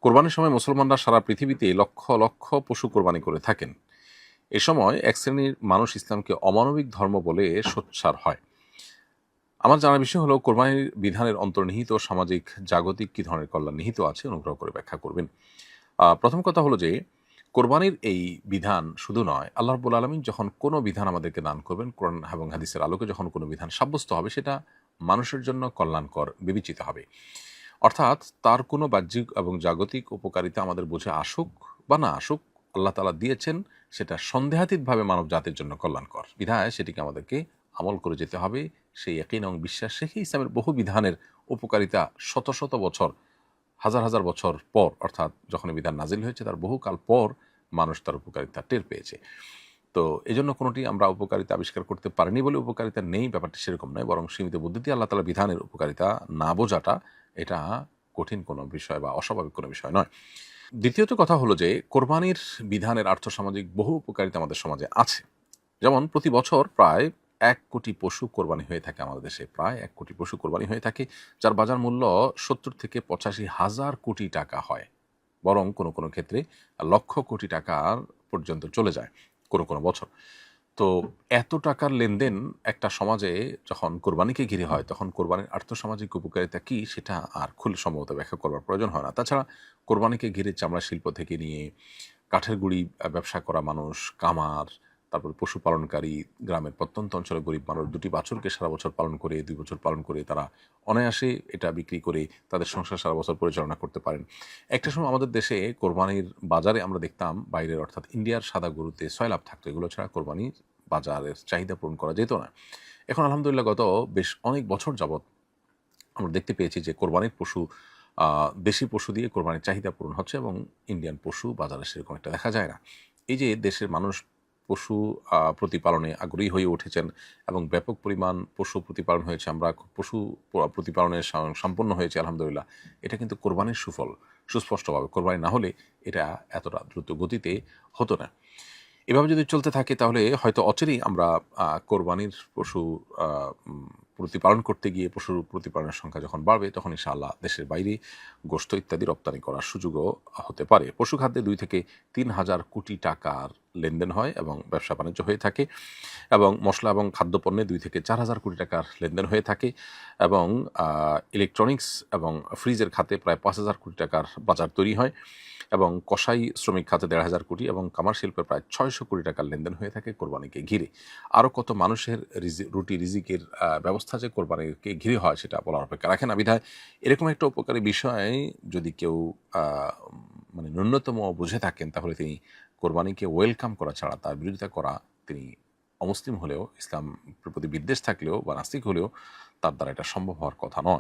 কোরবানির সময় মুসলমানরা সারা পৃথিবীতে লক্ষ লক্ষ পশু কোরবানি করে থাকেন। এ সময় এক শ্রেণীর মানুষ ইসলামকে অমানবিক ধর্ম বলে সোচ্চার হয়। আমার জানার বিষয় হলো কোরবানির বিধানের অন্তর্নিহিত সামাজিক জাগতিক কী ধরনের কল্যাণ নিহিত আছে, অনুগ্রহ করে ব্যাখ্যা করবেন। প্রথম কথা হলো যে কোরবানির এই বিধান শুধু নয়, আল্লাহ রাব্বুল আলামিন যখন কোনো বিধান আমাদেরকে দান করবেন, কোরআন এবং হাদিসের আলোকে যখন কোনো বিধান সাব্যস্ত হবে, সেটা মানুষের জন্য কল্যাণকর বিবেচিত হবে। অর্থাৎ তার কোনো বাহ্যিক এবং জাগতিক উপকারিতা আমাদের বুঝে আসুক বা না আসুক, আল্লাহ তাআলা দিয়েছেন, সেটা সন্দেহাতীতভাবে মানব জাতির জন্য কল্যাণকর। বিধায় সেটিকে আমাদেরকে আমল করে যেতে হবে। সেই ইয়াকিন এবং বিশ্বাস রেখে ইসলামের বহু বিধানের উপকারিতা শত শত বছর, হাজার হাজার বছর পর, অর্থাৎ যখন এই বিধান নাজিল হয়েছে তার বহুকাল পর মানুষ তার উপকারিতা টের পেয়েছে। তো এজন্য কোনোটি আমরা উপকারিতা আবিষ্কার করতে পারিনি বলে উপকারিতা নেই, ব্যাপারটি সেরকম নয়, বরং সীমিত বুদ্ধিতে আল্লাহ তাআলা বিধানের উপকারিতা না বোঝাটা এটা কঠিন কোনো বিষয় বা অস্বাভাবিক কোনো বিষয় নয়। দ্বিতীয়ত কথা হলো যে কোরবানির বিধানের আর্থসামাজিক বহু উপকারিতা আমাদের সমাজে আছে। যেমন প্রতি বছর প্রায় ১ কোটি পশু কোরবানি হয়ে থাকে আমাদের দেশে। প্রায় ১ কোটি পশু কোরবানি হয়ে থাকে, যার বাজার মূল্য ৭০ থেকে ৮৫ হাজার কোটি টাকা হয়। বরং কোনো কোনো ক্ষেত্রে লক্ষ কোটি টাকার পর্যন্ত চলে যায় কোনো কোনো বছর। তো এত টাকার লেনদেন একটা সমাজে যখন কোরবানিকে ঘিরে হয়, তখন কোরবানির আর্থসামাজিক উপকারিতা কী সেটা আর খুব সম্ভবত ব্যাখ্যা করবার প্রয়োজন হয় না। তাছাড়া কোরবানিকে ঘিরে চামড়া শিল্প থেকে নিয়ে কাঠের গুঁড়ি ব্যবসা করা মানুষ, কামার, তারপর পশুপালনকারী, গ্রামের প্রত্যন্ত অঞ্চলের গরিব মানুষ ২টি বাছুরকে সারা বছর পালন করে, ২ বছর পালন করে তারা অনায়াসে এটা বিক্রি করে তাদের সংসার সারা বছর পরিচালনা করতে পারেন। একটা সময় আমাদের দেশে কোরবানির বাজারে আমরা দেখতাম বাইরের, অর্থাৎ ইন্ডিয়ার সাদা গরুতে ৬ লাভ থাকতো। এগুলো ছাড়া কোরবানির বাজারের চাহিদা পূরণ করা যেত না। এখন আলহামদুলিল্লাহ গত বেশ অনেক বছর যাবৎ আমরা দেখতে পেয়েছি যে কোরবানির পশু, দেশি পশু দিয়ে কোরবানির চাহিদা পূরণ হচ্ছে এবং ইন্ডিয়ান পশু বাজারে সেরকম একটা দেখা যায় না। এই যে দেশের মানুষ পশু প্রতিপালনে আগ্রহী হয়ে উঠেছেন এবং ব্যাপক পরিমাণ পশু প্রতিপালন হয়েছে, আমরা পশু প্রতিপালনে সম্পন্ন হয়েছে আলহামদুলিল্লাহ। এটা কিন্তু কোরবানির সুফল, সুস্পষ্টভাবে। কোরবানি না হলে এটা এতটা দ্রুত গতিতে হতো না। এভাবে যদি চলতে থাকে তাহলে হয়তো অচিরেই আমরা কোরবানির পশু আ উম প্রতিপালন করতে গিয়ে পশুর প্রতিপালনের সংখ্যা যখন বাড়বে, তখন ইনশাআল্লাহ দেশের বাইরে গোশত ইত্যাদি রপ্তানি করার সুযোগও হতে পারে। পশু খাদ্যে ২ থেকে ৩ হাজার কোটি টাকার লেনদেন হয় এবং ব্যবসা-বাণিজ্য হয়ে থাকে, এবং মসলা এবং খাদ্যপণ্যে ২ থেকে ৪ হাজার কোটি টাকার লেনদেন হয়ে থাকে, এবং আ ইলেকট্রনিক্স এবং ফ্রিজের খাতে প্রায় ৫,০০০ কোটি টাকার বাজার তৈরি হয়, এবং কসাই শ্রমিক খাতে ১,৫০০ কোটি এবং কামার শিল্পে প্রায় ৬০০ কোটি টাকার লেনদেন হয়ে থাকে কোরবানিকে ঘিরে। আরও কত মানুষের রুটি রিজিকের ব্যবস্থা যে কোরবানিকে ঘিরে হয় সেটা বলার অপেক্ষা রাখে না। বিধায় এরকম একটা উপকারী বিষয় যদি কেউ আ মানে ন্যূনতম বুঝে থাকেন, তাহলে তিনি কোরবানিকে ওয়েলকাম করা ছাড়া তার বিরোধিতা করা, তিনি অমুসলিম হলেও, ইসলামের প্রতি বিদ্বেষ থাকলেও বা নাস্তিক হলেও তার দ্বারা এটা সম্ভব হওয়ার কথা নয়।